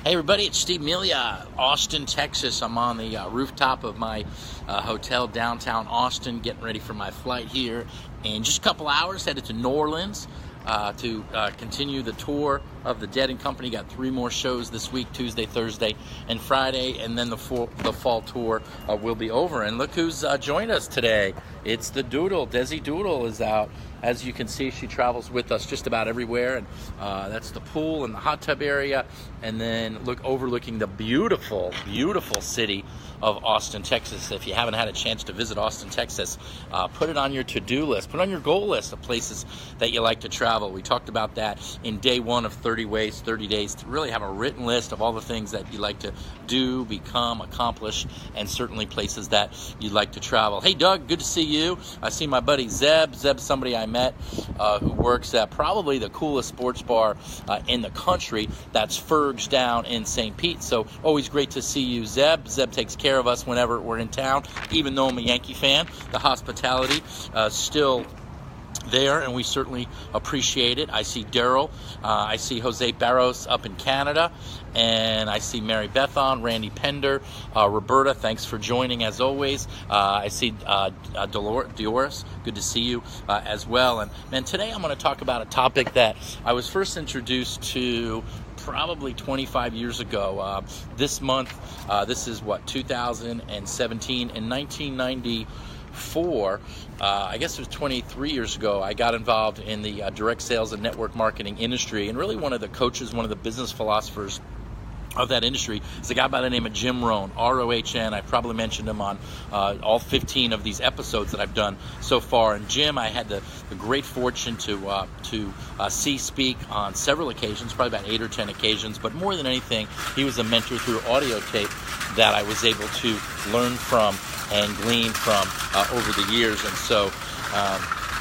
Hey everybody, it's Steve Melia, Austin, Texas. I'm on the rooftop of my hotel downtown Austin, getting ready for my flight here in just a couple hours, headed to New Orleans to continue the tour of the Dead & Company. Got 3 more shows this week, Tuesday, Thursday, and Friday, and then the fall tour will be over. And look who's joined us today. It's the Doodle. Desi Doodle is out. As you can see, she travels with us just about everywhere, and that's the pool and the hot tub area, and then overlooking the beautiful, beautiful city of Austin, Texas. If you haven't had a chance to visit Austin, Texas, put it on your to-do list, put it on your goal list of places that you like to travel. We talked about that in day 1 of 30 Ways, 30 Days, to really have a written list of all the things that you like to do, become, accomplish, and certainly places that you'd like to travel. Hey Doug, good to see you. I see my buddy Zeb. Zeb's somebody I met who works at probably the coolest sports bar in the country. That's Ferg's down in St. Pete. So always great to see you, Zeb. Zeb takes care of us whenever we're in town. Even though I'm a Yankee fan, the hospitality still there, and we certainly appreciate it. I see Daryl, I see Jose Barros up in Canada, and I see Mary Beth on, Randy Pender, Roberta, thanks for joining as always. I see Dolores, good to see you as well. And man, today I'm going to talk about a topic that I was first introduced to probably 25 years ago. This month, this is 2017, in 1994, I guess it was 23 years ago, I got involved in the direct sales and network marketing industry, and really one of the coaches, one of the business philosophers of that industry is a guy by the name of Jim Rohn, R-O-H-N. I probably mentioned him on all 15 of these episodes that I've done so far. And Jim, I had the great fortune to see speak on several occasions, probably about 8 or 10 occasions. But more than anything, he was a mentor through audio tape that I was able to learn from and glean from over the years. And so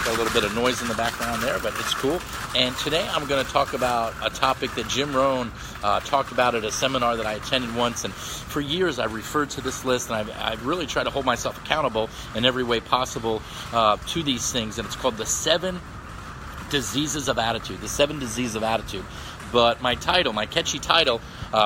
got a little bit of noise in the background there, but it's cool. And today I'm going to talk about a topic that Jim Rohn talked about at a seminar that I attended once. And for years I've referred to this list, and I've really tried to hold myself accountable in every way possible to these things. And it's called the 7 Diseases of Attitude. The 7 Diseases of Attitude. But my catchy title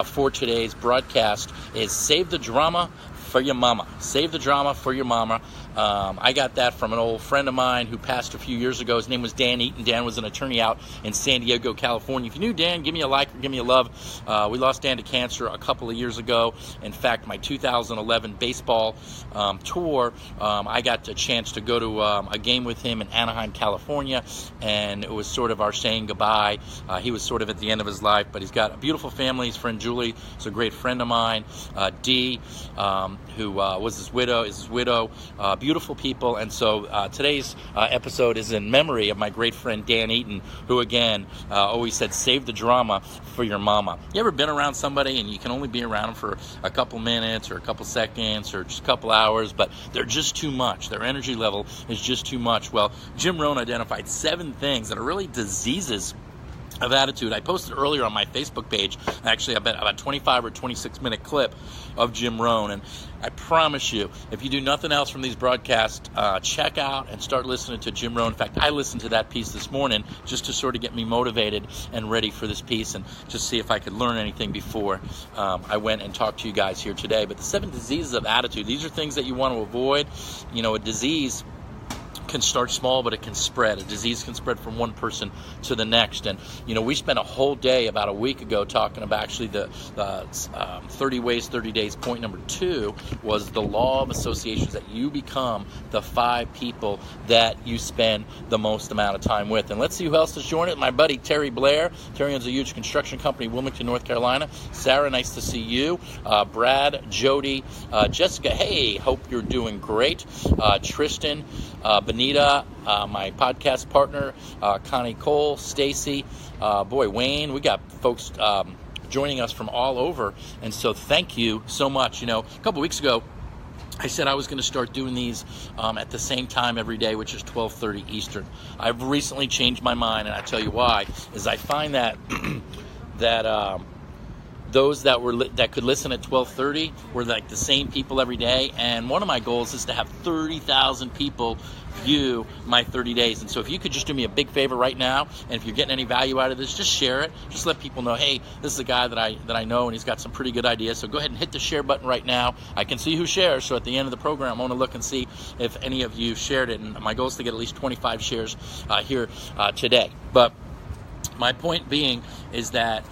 for today's broadcast is Save the Drama for Your Mama. Save the Drama for Your Mama. I got that from an old friend of mine who passed a few years ago. His name was Dan Eaton. Dan was an attorney out in San Diego, California. If you knew Dan, give me a like or give me a love. We lost Dan to cancer a couple of years ago. In fact, my 2011 baseball tour, I got a chance to go to a game with him in Anaheim, California, and it was sort of our saying goodbye. He was sort of at the end of his life, but he's got a beautiful family. His friend Julie is a great friend of mine. Dee, who was his widow, beautiful people. And so today's episode is in memory of my great friend Dan Eaton, who again always said, save the drama for your mama. You ever been around somebody and you can only be around them for a couple minutes or a couple seconds or just a couple hours, but they're just too much. Their energy level is just too much. Well, Jim Rohn identified 7 things that are really diseases of attitude. I posted earlier on my Facebook page, actually about a 25 or 26 minute clip of Jim Rohn, and I promise you, if you do nothing else from these broadcasts, check out and start listening to Jim Rohn. In fact, I listened to that piece this morning just to sort of get me motivated and ready for this piece and just see if I could learn anything before I went and talked to you guys here today. But the 7 diseases of attitude, these are things that you want to avoid. You know, a disease can start small, but it can spread. A disease can spread from one person to the next. And you know, we spent a whole day about a week ago talking about actually the 30 Ways, 30 Days. Point number 2 was the law of associations, that you become the 5 people that you spend the most amount of time with. And let's see who else has joined it. My buddy Terry Blair. Terry owns a huge construction company in Wilmington, North Carolina. Sarah, nice to see you. Brad, Jody, Jessica, hey, hope you're doing great. Tristan, Benita, my podcast partner, Connie Cole, Stacy, Wayne. We got folks joining us from all over, and so thank you so much. You know, a couple weeks ago, I said I was going to start doing these at the same time every day, which is 12:30 Eastern. I've recently changed my mind, and I tell you why. Is I find that those that could listen at 12:30 were like the same people every day. And one of my goals is to have 30,000 people view my 30 days. And so if you could just do me a big favor right now, and if you're getting any value out of this, just share it. Just let people know, hey, this is a guy that I know, and he's got some pretty good ideas. So go ahead and hit the share button right now. I can see who shares. So at the end of the program, I want to look and see if any of you shared it. And my goal is to get at least 25 shares here today. But my point being is that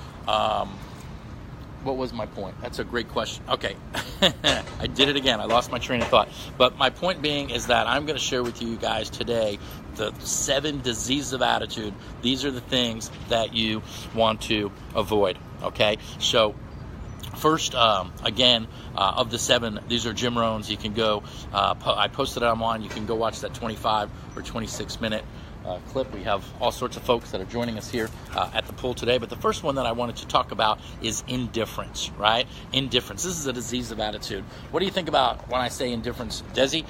what was my point? That's a great question. Okay, I did it again. I lost my train of thought. But my point being is that I'm going to share with you guys today the 7 diseases of attitude. These are the things that you want to avoid, okay? So first, again, of the 7, these are Jim Rohn's. You can go, I posted it online. You can go watch that 25 or 26 minute clip. We have all sorts of folks that are joining us here at the pool today. But the first one that I wanted to talk about is indifference, right? Indifference. This is a disease of attitude. What do you think about when I say indifference, Desi?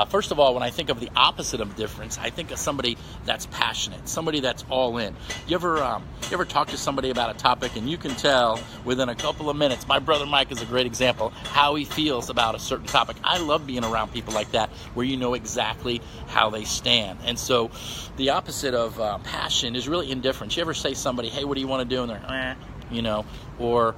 First of all, when I think of the opposite of indifference, I think of somebody that's passionate, somebody that's all in. You ever talk to somebody about a topic and you can tell within a couple of minutes, my brother Mike is a great example, how he feels about a certain topic. I love being around people like that where you know exactly how they stand. And so the opposite of passion is really indifference. You ever say to somebody, hey, what do you want to do? And they're, you know, or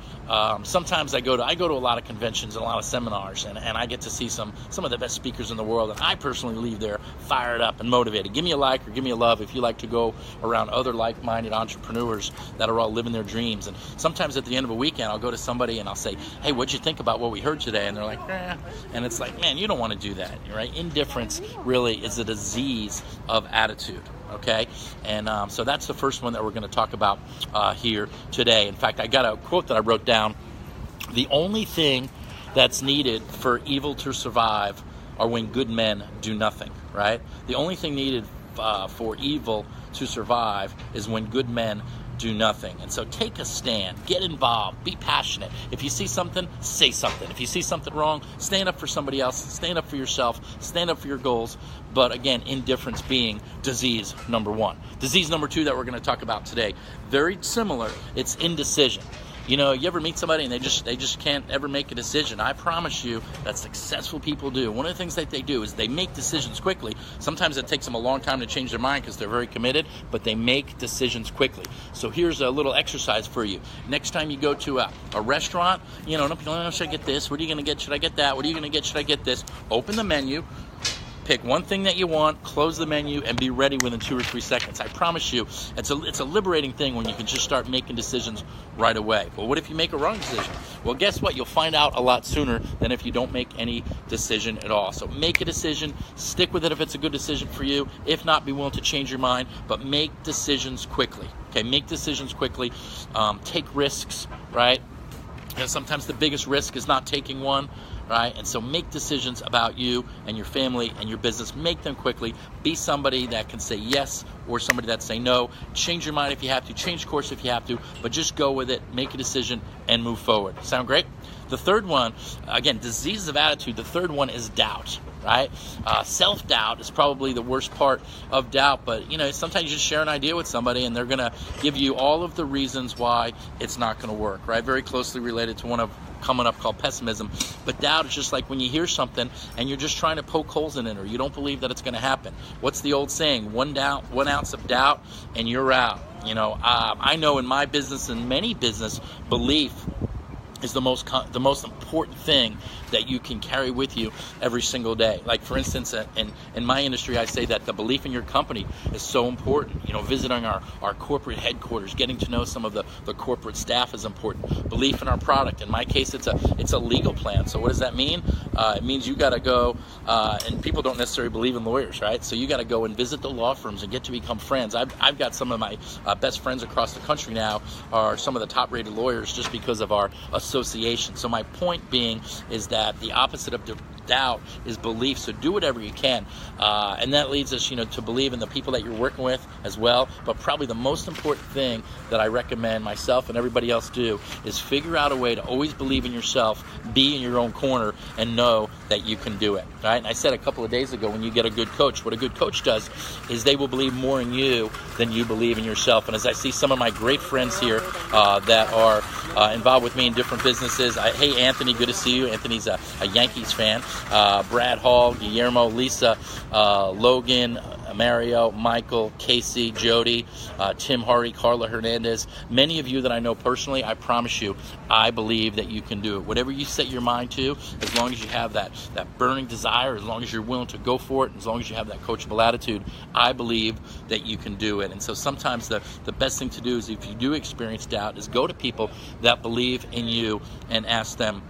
sometimes I go to a lot of conventions and a lot of seminars, and I get to see some of the best speakers in the world, and I personally leave there fired up and motivated. Give me a like or give me a love if you like to go around other like-minded entrepreneurs that are all living their dreams. And sometimes at the end of a weekend, I'll go to somebody and I'll say, hey, what'd you think about what we heard today? And they're like, and it's like, man, you don't want to do that, right? Indifference really is a disease of attitude. Okay, and so that's the first one that we're going to talk about here today. In fact, I got a quote that I wrote down. The only thing that's needed for evil to survive are when good men do nothing, right? The only thing needed for evil to survive is when good men do nothing. And so take a stand, get involved, be passionate. If you see something, say something. If you see something wrong, stand up for somebody else, stand up for yourself, stand up for your goals. But again, indifference being disease number 1. Disease number 2 that we're going to talk about today, very similar, it's indecision. You know, you ever meet somebody and they just can't ever make a decision? I promise you that successful people do. One of the things that they do is they make decisions quickly. Sometimes it takes them a long time to change their mind because they're very committed, but they make decisions quickly. So here's a little exercise for you. Next time you go to a restaurant, you know, should I get this? What are you going to get? Should I get that? What are you going to get? Should I get this? Open the menu. Pick one thing that you want, close the menu, and be ready within 2 or 3 seconds. I promise you, it's a liberating thing when you can just start making decisions right away. Well, what if you make a wrong decision? Well, guess what? You'll find out a lot sooner than if you don't make any decision at all. So make a decision, stick with it if it's a good decision for you. If not, be willing to change your mind, but make decisions quickly. Okay, make decisions quickly. Take risks, right? You know, sometimes the biggest risk is not taking one, right? And so make decisions about you and your family and your business. Make them quickly. Be somebody that can say yes or somebody that say no. Change your mind if you have to. Change course if you have to. But just go with it. Make a decision and move forward. Sound great? The third one, again, diseases of attitude. The third one is doubt, right? Self-doubt is probably the worst part of doubt. But, you know, sometimes you just share an idea with somebody and they're going to give you all of the reasons why it's not going to work, right? Very closely related to one of coming up called Pessimism. But doubt is just like when you hear something and you're just trying to poke holes in it, or you don't believe that it's going to happen. What's the old saying? 1 ounce of doubt and you're out. You know, I know in my business and many business, belief is the most important thing that you can carry with you every single day. Like, for instance, in my industry, I say that the belief in your company is so important. You know, visiting our corporate headquarters, getting to know some of the corporate staff is important. Belief in our product. In my case, it's a legal plan. So what does that mean? It means you got to go, and people don't necessarily believe in lawyers, right? So you got to go and visit the law firms and get to become friends. I've got some of my best friends across the country now are some of the top-rated lawyers just because of our association. So my point being is that the opposite of doubt is belief. So do whatever you can. And that leads us, to believe in the people that you're working with as well. But probably the most important thing that I recommend myself and everybody else do is figure out a way to always believe in yourself, be in your own corner, and know that you can do it. Right? And I said a couple of days ago, when you get a good coach, what a good coach does is they will believe more in you than you believe in yourself. And as I see some of my great friends here that are involved with me in different businesses, hey Anthony, good to see you. Anthony's a Yankees fan. Brad Hall, Guillermo, Lisa, Logan, Mario, Michael, Casey, Jody, Tim Hardy, Carla Hernandez, many of you that I know personally, I promise you, I believe that you can do it. Whatever you set your mind to, as long as you have that burning desire, as long as you're willing to go for it, as long as you have that coachable attitude, I believe that you can do it. And so sometimes the best thing to do is, if you do experience doubt, is go to people that believe in you and ask them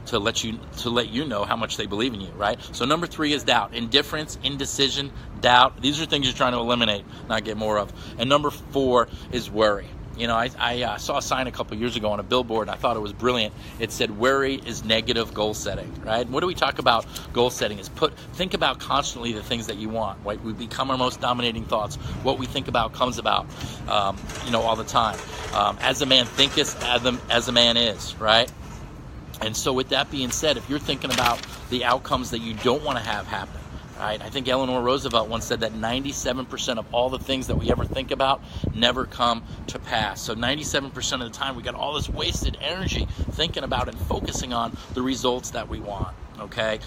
to let you know how much they believe in you, right? So number 3 is doubt. Indifference, indecision, doubt. These are things you're trying to eliminate, not get more of. And number 4 is worry. I saw a sign a couple years ago on a billboard, and I thought it was brilliant. It said, worry is negative goal setting, right? What do we talk about goal setting? Is think about constantly the things that you want, right? We become our most dominating thoughts. What we think about comes about, all the time. As a man thinketh, as a man is, right? And so with that being said, if you're thinking about the outcomes that you don't want to have happen, right? I think Eleanor Roosevelt once said that 97% of all the things that we ever think about never come to pass. So 97% of the time we got all this wasted energy thinking about and focusing on the results that we want. Okay,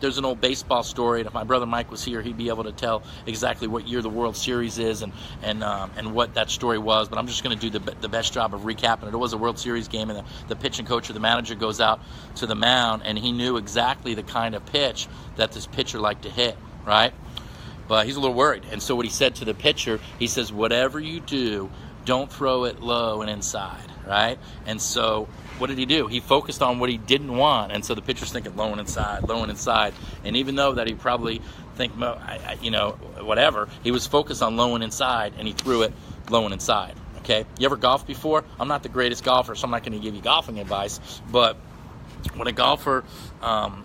there's an old baseball story, and if my brother Mike was here, he'd be able to tell exactly what year the World Series is and what that story was. But I'm just going to do the best job of recapping it. It was a World Series game, and the pitching coach or the manager goes out to the mound, and he knew exactly the kind of pitch that this pitcher liked to hit, right? But he's a little worried, and so what he said to the pitcher, he says, whatever you do, don't throw it low and inside, right? And so what did he do? He focused on what he didn't want, and so the pitcher's thinking low and inside. And even though that he probably think, whatever, he was focused on low and inside, and he threw it low and inside. Okay, you ever golfed before? I'm not the greatest golfer, so I'm not going to give you golfing advice, but when a golfer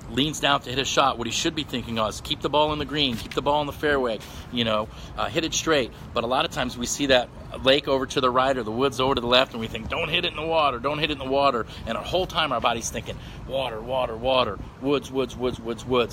leans down to hit a shot, what he should be thinking of is keep the ball in the green, keep the ball in the fairway, hit it straight. But a lot of times we see that lake over to the right or the woods over to the left, and we think, don't hit it in the water. And our whole time our body's thinking, water, woods.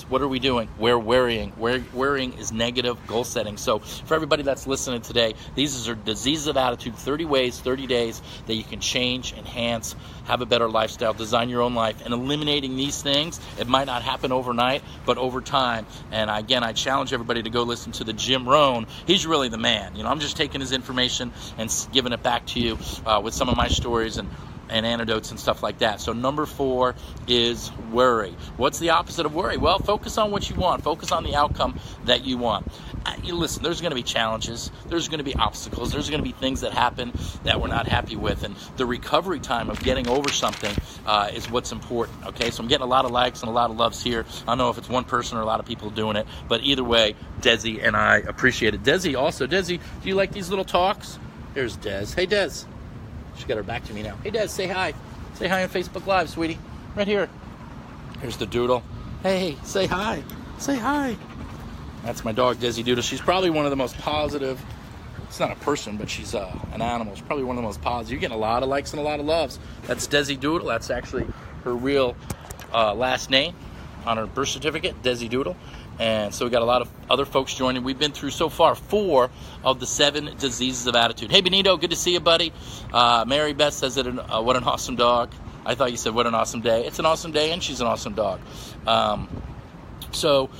What are we doing? We're worrying. Worrying is negative goal setting. So for everybody that's listening today, these are diseases of attitude, 30 ways, 30 days that you can change, enhance, have a better lifestyle, design your own life. And eliminating these things, it might not happen overnight, but over time. And again, I challenge everybody to go listen to the Jim Rohn. He's really the man. I'm just taking his information and giving it back to you with some of my stories and anecdotes and stuff like that. So number 4 is worry. What's the opposite of worry? Well, focus on what you want. Focus on the outcome that you want. Listen, there's going to be challenges. There's going to be obstacles. There's going to be things that happen that we're not happy with. And the recovery time of getting over something is what's important. Okay, so I'm getting a lot of likes and a lot of loves here. I don't know if it's one person or a lot of people doing it, but either way, Desi and I appreciate it. Desi, do you like these little talks? Here's Des. Hey, Des. She got her back to me now. Hey, Des, say hi. Say hi on Facebook Live, sweetie. Right here. Here's the doodle. Hey, say hi. Say hi. That's my dog, Desi Doodle. She's probably one of the most positive. It's not a person, but she's an animal. She's probably one of the most positive. You're getting a lot of likes and a lot of loves. That's Desi Doodle. That's actually her real last name on her birth certificate, Desi Doodle. And so we got a lot of other folks joining. We've been through so far 4 of the 7 diseases of attitude. Hey, Benito, good to see you, buddy. Mary Beth says that what an awesome dog. I thought you said what an awesome day. It's an awesome day, and she's an awesome dog. So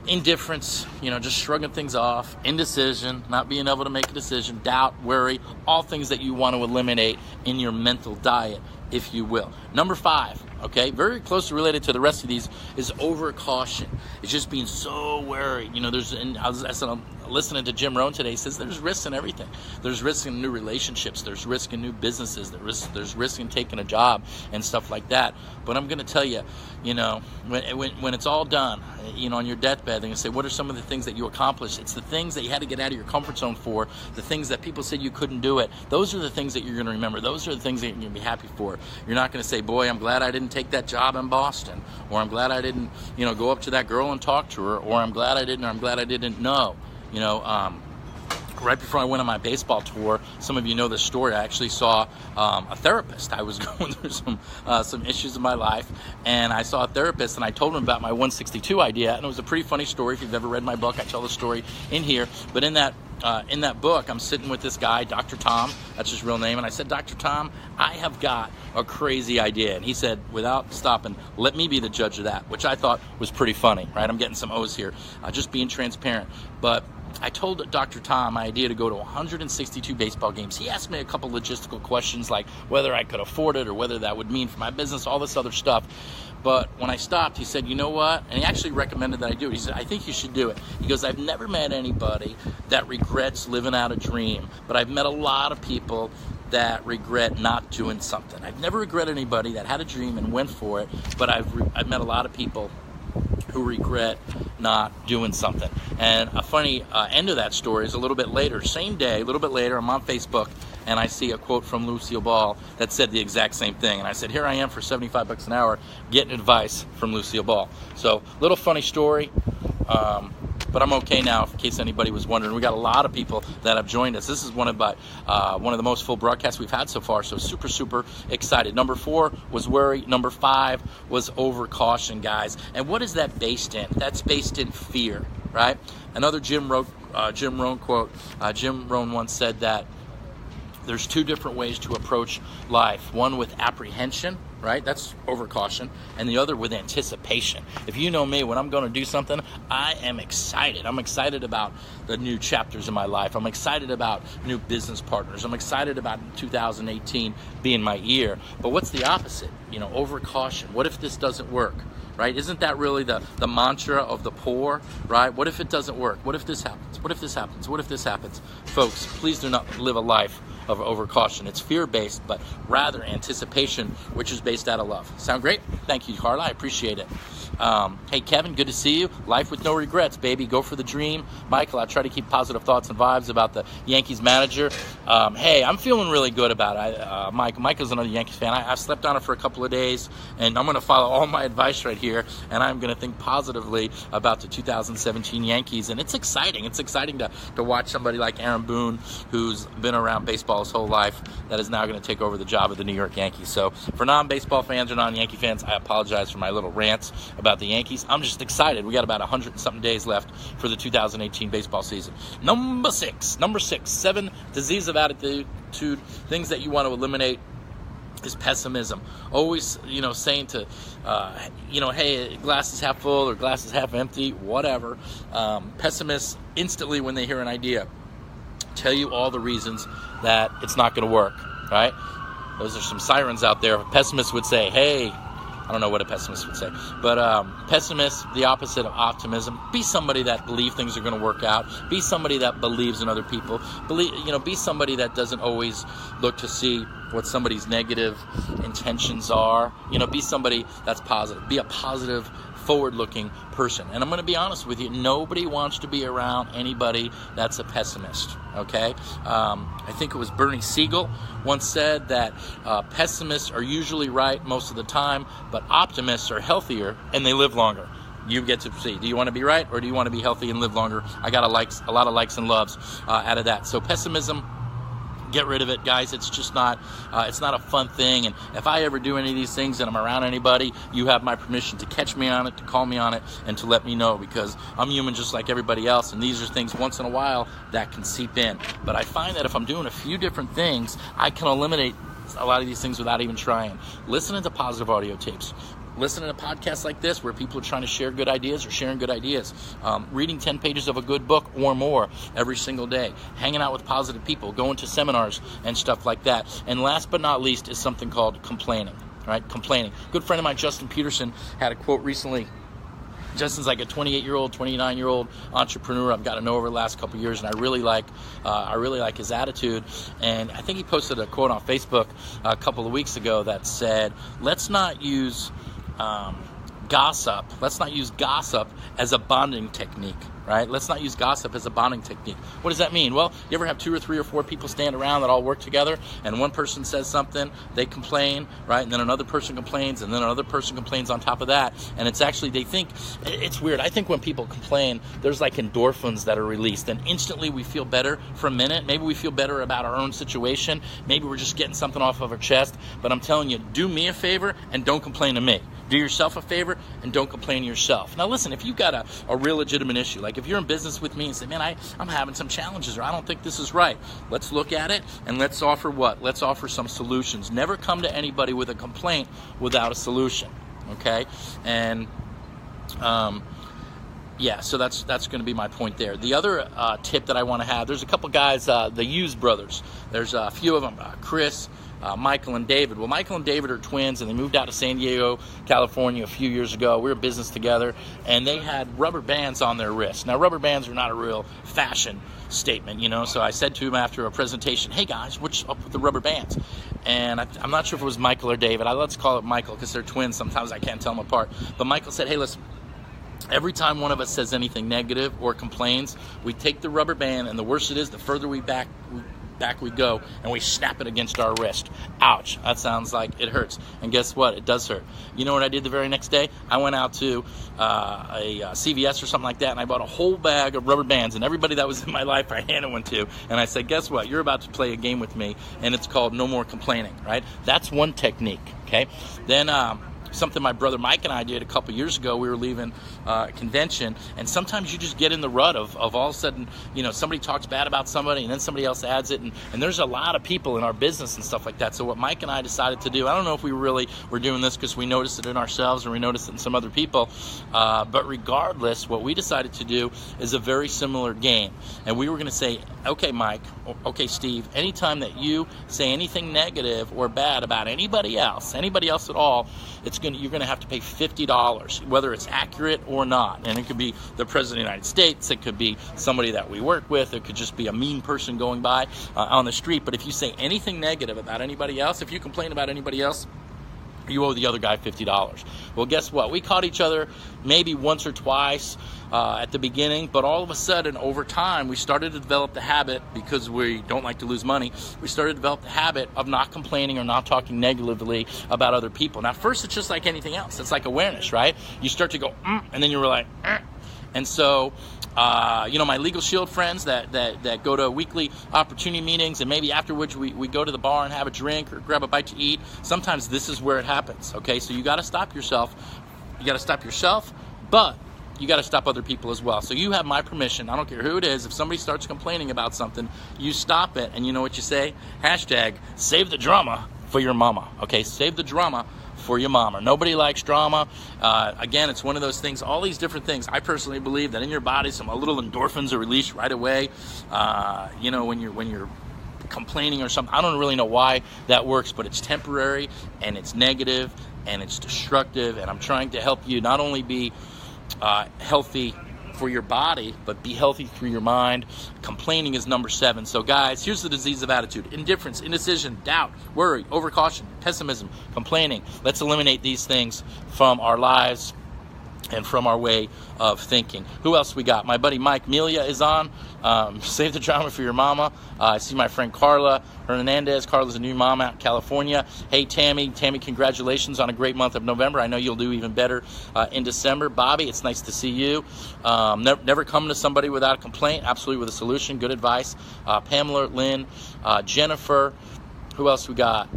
indifference, just shrugging things off, indecision, not being able to make a decision, doubt, worry, all things that you want to eliminate in your mental diet, if you will. Number 5, okay, very closely related to the rest of these, is over caution. It's just being so worried. I said listening to Jim Rohn today. He says there's risks in everything. There's risks in new relationships. There's risk in new businesses. There's risk in taking a job and stuff like that. But I'm going to tell you, when it's all done, on your deathbed, they're going to say, what are some of the things that you accomplished? It's the things that you had to get out of your comfort zone for, the things that people said you couldn't do it. Those are the things that you're going to remember. Those are the things that you're going to be happy for. You're not going to say, boy, I'm glad I didn't take that job in Boston, or I'm glad I didn't, go up to that girl and talk to her, or I'm glad I didn't know. Right before I went on my baseball tour, some of you know this story, I actually saw a therapist. I was going through some issues in my life, and I saw a therapist, and I told him about my 162 idea, and it was a pretty funny story. If you've ever read my book, I tell the story in here. But in that book, I'm sitting with this guy, Dr. Tom, that's his real name, and I said, Dr. Tom, I have got a crazy idea. And he said, without stopping, let me be the judge of that, which I thought was pretty funny, right? I'm getting some O's here, just being transparent. But I told Dr. Tom my idea to go to 162 baseball games. He asked me a couple logistical questions like whether I could afford it or whether that would mean for my business, all this other stuff. But when I stopped, he said, you know what? And he actually recommended that I do it. He said, I think you should do it. He goes, I've never met anybody that regrets living out a dream, but I've met a lot of people that regret not doing something. I've never regretted anybody that had a dream and went for it, but I've met a lot of people who regret not doing something. And a funny end of that story is a little bit later, same day, a little bit later, I'm on Facebook, and I see a quote from Lucille Ball that said the exact same thing. And I said, here I am for $75 an hour getting advice from Lucille Ball. So, little funny story. But I'm okay now, in case anybody was wondering. We got a lot of people that have joined us. This is one of the most full broadcasts we've had so far, so super, super excited. Number 4 was worry. Number 5 was overcaution, guys. And what is that based in? That's based in fear, right? Another Jim Rohn quote. Jim Rohn once said that there's 2 different ways to approach life. One with apprehension, right? That's overcaution. And the other with anticipation. If you know me, when I'm going to do something, I am excited. I'm excited about the new chapters in my life. I'm excited about new business partners. I'm excited about 2018 being my year. But what's the opposite? Overcaution. What if this doesn't work? Right? Isn't that really the mantra of the poor, right? What if it doesn't work? What if this happens? What if this happens? What if this happens? Folks, please do not live a life of overcaution. It's fear-based, but rather anticipation, which is based out of love. Sound great? Thank you, Carla. I appreciate it. Hey, Kevin, good to see you. Life with no regrets, baby. Go for the dream. Michael, I try to keep positive thoughts and vibes about the Yankees manager. Hey, I'm feeling really good about it. Michael's another Yankees fan. I've slept on it for a couple of days, and I'm going to follow all my advice right here, and I'm going to think positively about the 2017 Yankees. And it's exciting. It's exciting to watch somebody like Aaron Boone, who's been around baseball his whole life, that is now going to take over the job of the New York Yankees. So for non-baseball fans or non-Yankee fans, I apologize for my little rants about the Yankees. I'm just excited. We got about 100 and something days left for the 2018 baseball season. Number 6, 7 disease of attitude, things that you want to eliminate is pessimism. Always, saying to, hey, glass is half full or glass is half empty, whatever. Pessimists instantly, when they hear an idea, tell you all the reasons that it's not going to work, right? Those are some sirens out there. Pessimists would say, hey, I don't know what a pessimist would say, but pessimist, the opposite of optimism. Be somebody that believes things are going to work out. Be somebody that believes in other people. Be somebody that doesn't always look to see what somebody's negative intentions are. Be somebody that's positive. Be a positive, forward-looking person. And I'm going to be honest with you, nobody wants to be around anybody that's a pessimist, okay? I think it was Bernie Siegel once said that pessimists are usually right most of the time, but optimists are healthier and they live longer. You get to see, do you want to be right or do you want to be healthy and live longer? I got a lot of likes and loves out of that. So pessimism, get rid of it, guys. It's just not a fun thing. And if I ever do any of these things and I'm around anybody, you have my permission to catch me on it, to call me on it, and to let me know, because I'm human just like everybody else, and these are things once in a while that can seep in. But I find that if I'm doing a few different things, I can eliminate a lot of these things without even trying. Listening to positive audio tapes, listening to podcasts like this where people are trying to share good ideas or sharing good ideas, reading 10 pages of a good book or more every single day, hanging out with positive people, going to seminars and stuff like that. And last but not least is something called complaining, right? Complaining. Good friend of mine, Justin Peterson, had a quote recently Justin's like a 28-year-old, 29-year-old entrepreneur I've got to know over the last couple of years, and I really like his attitude. And I think he posted a quote on Facebook a couple of weeks ago that said, "Let's not use gossip. Let's not use gossip as a bonding technique." Right? Let's not use gossip as a bonding technique. What does that mean? Well, you ever have 2 or 3 or 4 people stand around that all work together, and one person says something, they complain, right? And then another person complains, and then another person complains on top of that. And it's actually, they think, it's weird. I think when people complain, there's like endorphins that are released, and instantly we feel better for a minute. Maybe we feel better about our own situation. Maybe we're just getting something off of our chest. But I'm telling you, do me a favor and don't complain to me. Do yourself a favor and don't complain to yourself. Now listen, if you've got a real legitimate issue, like if you're in business with me and say, man, I'm having some challenges, or I don't think this is right, let's look at it and let's offer what? Let's offer some solutions. Never come to anybody with a complaint without a solution, okay? And yeah, so that's going to be my point there. The other tip that I want to have, there's a couple guys, the Hughes brothers. There's a few of them, Chris, Michael and David. Well, Michael and David are twins, and they moved out to San Diego, California a few years ago. We were in business together, and they had rubber bands on their wrists. Now, rubber bands are not a real fashion statement, you know, so I said to him after a presentation, hey guys, what's up with the rubber bands? And I'm not sure if it was Michael or David. Let's call it Michael because they're twins. Sometimes I can't tell them apart. But Michael said, hey, listen, every time one of us says anything negative or complains, we take the rubber band, and the worse it is, the further we back we go, and we snap it against our wrist. Ouch, that sounds like it hurts. And guess what? It does hurt. You know what I did the very next day? I went out to a CVS or something like that, and I bought a whole bag of rubber bands, and everybody that was in my life I handed one to, and I said, guess what? You're about to play a game with me, and it's called No More Complaining, right? That's one technique, okay? Then something my brother Mike and I did a couple years ago. We were leaving a convention, and sometimes you just get in the rut of all of a sudden, you know, somebody talks bad about somebody, and then somebody else adds it, and there's a lot of people in our business and stuff like that. So what Mike and I decided to do, I don't know if we really were doing this because we noticed it in ourselves or we noticed it in some other people, but regardless, what we decided to do is a very similar game. And we were going to say, okay, Mike, okay, Steve, anytime that you say anything negative or bad about anybody else at all, you're going to have to pay $50, whether it's accurate or not. And it could be the President of the United States, it could be somebody that we work with, it could just be a mean person going by on the street. But if you say anything negative about anybody else, if you complain about anybody else, you owe the other guy $50. Well, guess what? We caught each other maybe once or twice at the beginning, but all of a sudden, over time, we started to develop the habit, because we don't like to lose money, we started to develop the habit of not complaining or not talking negatively about other people. Now, first, it's just like anything else. It's like awareness, right? You start to go, and then you're like, And so, you know, my Legal Shield friends that go to weekly opportunity meetings, and maybe afterwards we go to the bar and have a drink or grab a bite to eat, sometimes this is where it happens, okay? So you got to stop yourself. You got to stop yourself, but you got to stop other people as well. So you have my permission. I don't care who it is. If somebody starts complaining about something, you stop it, and you know what you say? Hashtag save the drama for your mama, okay? Save the drama for your mama. Nobody likes drama. Again, it's one of those things, all these different things. I personally believe that in your body, some little endorphins are released right away. You know, when you're complaining or something. I don't really know why that works, but it's temporary, and it's negative, and it's destructive. And I'm trying to help you not only be healthy for your body, but be healthy through your mind. Complaining is number 7. So guys, here's the disease of attitude: indifference, indecision, doubt, worry, overcaution, pessimism, complaining. Let's eliminate these things from our lives and from our way of thinking. Who else we got? My buddy Mike Melia is on. Save the drama for your mama. I see my friend Carla Hernandez. Carla's a new mom out in California. Hey, Tammy, congratulations on a great month of November. I know you'll do even better in December. Bobby, it's nice to see you. Never come to somebody without a complaint, absolutely with a solution. Good advice. Pamela, Lynn, Jennifer. Who else we got?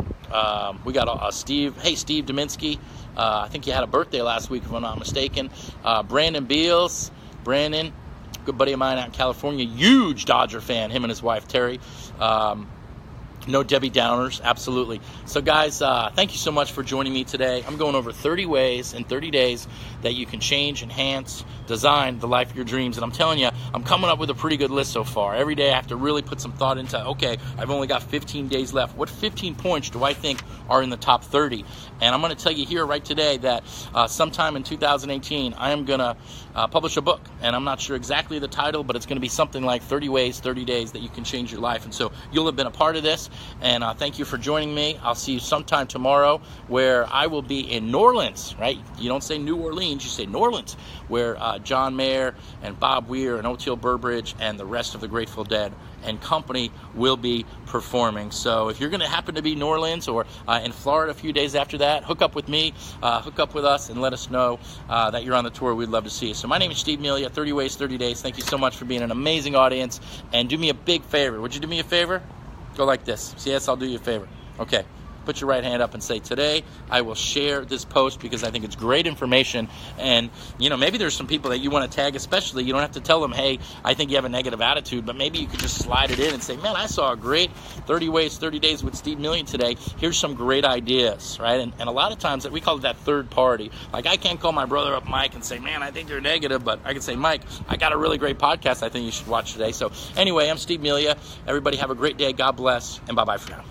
We got Steve. Hey, Steve Dominski. I think you had a birthday last week, if I'm not mistaken. Brandon Beals. Brandon, good buddy of mine out in California. Huge Dodger fan, him and his wife, Terry. No Debbie Downers, absolutely. So guys, thank you so much for joining me today. I'm going over 30 ways in 30 days that you can change, enhance, design the life of your dreams. And I'm telling you, I'm coming up with a pretty good list so far. Every day I have to really put some thought into, okay, I've only got 15 days left. What 15 points do I think are in the top 30? And I'm going to tell you here right today that sometime in 2018, I am going to publish a book. And I'm not sure exactly the title, but it's going to be something like 30 Ways, 30 Days That You Can Change Your Life. And so you'll have been a part of this. And thank you for joining me. I'll see you sometime tomorrow where I will be in New Orleans, right? You don't say New Orleans, you say New Orleans, where John Mayer and Bob Weir and O.T.L. Burbridge and the rest of the Grateful Dead and company will be performing. So if you're going to happen to be in New Orleans or in Florida a few days after that, hook up with me, hook up with us, and let us know that you're on the tour. We'd love to see you. So my name is Steve Melia, 30 Ways, 30 Days. Thank you so much for being an amazing audience. And do me a big favor. Would you do me a favor? Go like this. So yes, I'll do you a favor. Okay. Put your right hand up and say, today I will share this post because I think it's great information. And, you know, maybe there's some people that you want to tag especially. You don't have to tell them, hey, I think you have a negative attitude, but maybe you could just slide it in and say, man, I saw a great 30 Ways, 30 Days with Steve Million today. Here's some great ideas, right? And a lot of times that we call it that third party. Like I can't call my brother up, Mike, and say, man, I think you're negative, but I can say, Mike, I got a really great podcast I think you should watch today. So anyway, I'm Steve Melia. Everybody have a great day. God bless, and bye-bye for now.